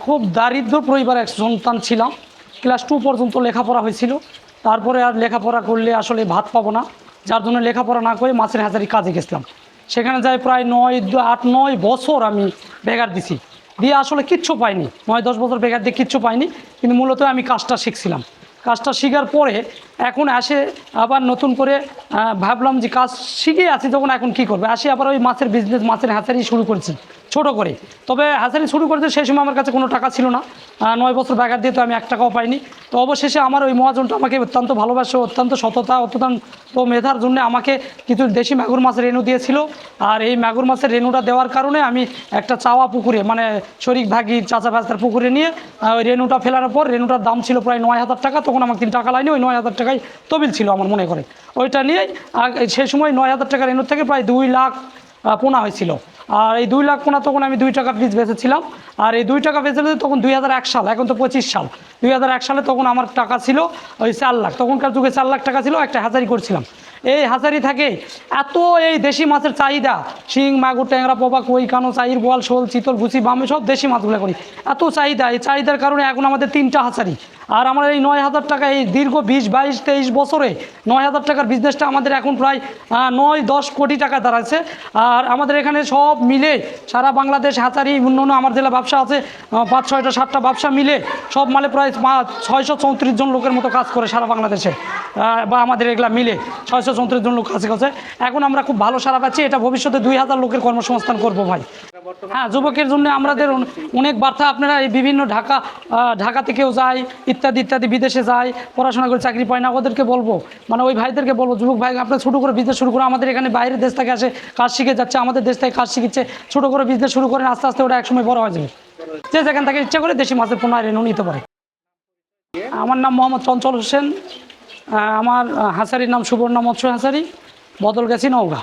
খুব দারিদ্র পরিবারের এক সন্তান ছিলাম। ক্লাস 2 পর্যন্ত লেখাপড়া হয়েছিল, তারপরে আর লেখাপড়া করলে আসলে ভাত পাবো না, যার জন্য লেখাপড়া না করে মাছের হ্যাচারি কাজে গেছিলাম। সেখানে যাই প্রায় 8-9 বছর আমি বেগার দিছি, দিয়ে আসলে কিচ্ছু পাইনি। 9-10 বছর বেগার দিয়ে কিচ্ছু পাইনি, কিন্তু মূলত আমি কাজটা শিখছিলাম। কাজটা শেখার পরে এখন আসে আবার নতুন করে ভাবলাম যে কাজ শিখে আছি যখন, এখন কি করবে, আসি আবার ওই মাছের বিজনেস, মাছের হ্যাচারি শুরু করেছি ছোট করে। তবে হ্যাচারি শুরু করেছে সেই সময় আমার কাছে কোনো টাকা ছিল না, 9 বছর বেকার দিয়ে তো আমি 1 টাকাও পাইনি। তো অবশেষে আমার ওই মহাজনটা আমাকে অত্যন্ত ভালোবাসে, অত্যন্ত সততা, অত্যন্ত মেধার জন্য আমাকে কিছু দেশি মাগুর মাছের রেণু দিয়েছিল। আর এই মাগুর মাছের রেণুটা দেওয়ার কারণে আমি একটা চাওয়া পুকুরে, মানে শরিক ভাগি চাচা ভাস্তার পুকুরে নিয়ে ওই রেণুটা ফেলার পর, রেণুটার দাম ছিল প্রায় 9,000 টাকা। তখন আমাকে 3 টাকা লাইনি, ওই 9,000 টাকায় তবিল ছিল আমার মনে করে। ওইটা নিয়েই সেই সময় 9,000 টাকা রেণুর থেকে প্রায় 2 লাখ পোনা হয়েছিল। আর এই 2 লাখ পোনা তখন আমি 2 টাকা পিস বেচেছিলাম। আর এই 2 টাকা বেচে তখন 2001 সাল, এখন তো 25 সাল, 2001 সালে তখন আমার টাকা ছিল ওই 4 লাখ। তখনকার যুগে 4 লাখ টাকা ছিল, একটা হ্যাচারি করছিলাম। এই হ্যাচারি থাকে এত এই দেশি মাছের চাহিদা, শিং, মাগুর, ট্যাংরা, পোপা, কই, কানো, চাইর, বোয়াল, শোল, চিতল, গুচি, বামে সব দেশি মাছগুলো করি। এত চাহিদা, এই চাহিদার কারণে এখন আমাদের 3টা হ্যাচারি। আর আমার এই 9,000 টাকা, এই দীর্ঘ 20-22-23 বছরে 9,000 টাকার বিজনেসটা আমাদের এখন প্রায় 9-10 কোটি টাকা দাঁড়াচ্ছে। আর আমাদের এখানে সব মিলে সারা বাংলাদেশ হ্যাচারি, অন্য আমার জেলা ব্যবসা আছে 5-6টা-7টা ব্যবসা মিলে সব মালে প্রায় 634 জন লোকের মতো কাজ করে সারা বাংলাদেশে, বা আমাদের এগুলা মিলে 634 জন লোক কাছে কাছে। এখন আমরা খুব ভালো সারা পাচ্ছি, এটা ভবিষ্যতে 2,000 লোকের কর্মসংস্থান করবো ভাই। হ্যাঁ, যুবকের জন্য আমাদের অনেক বার্তা। আপনারা এই বিভিন্ন ঢাকা থেকেও যায়, ইত্যাদি ইত্যাদি, বিদেশে যায়, পড়াশোনা করে চাকরি পায় না, ওদেরকে বলবো, মানে ওই ভাইদেরকে বলবো, যুবক ভাই আপনারা ছোটো করে বিজনেস শুরু করে, আমাদের এখানে বাইরের দেশ থেকে আসে কাজ শিখে যাচ্ছে, আমাদের দেশ থেকে কাজ শিখছে, ছোটো করে বিজনেস শুরু করেন, আস্তে আস্তে ওটা একসময় বড় হয়ে যাবে। যে যেখান থেকে ইচ্ছা করে দেশি মাছের পোনা রেণু নিতে পারে। আমার নাম মোহাম্মদ চঞ্চল হোসেন, আমার হ্যাচারির নাম সুবর্ণা মৎস্য হ্যাচারি, বদলগাছি, নওগাঁ।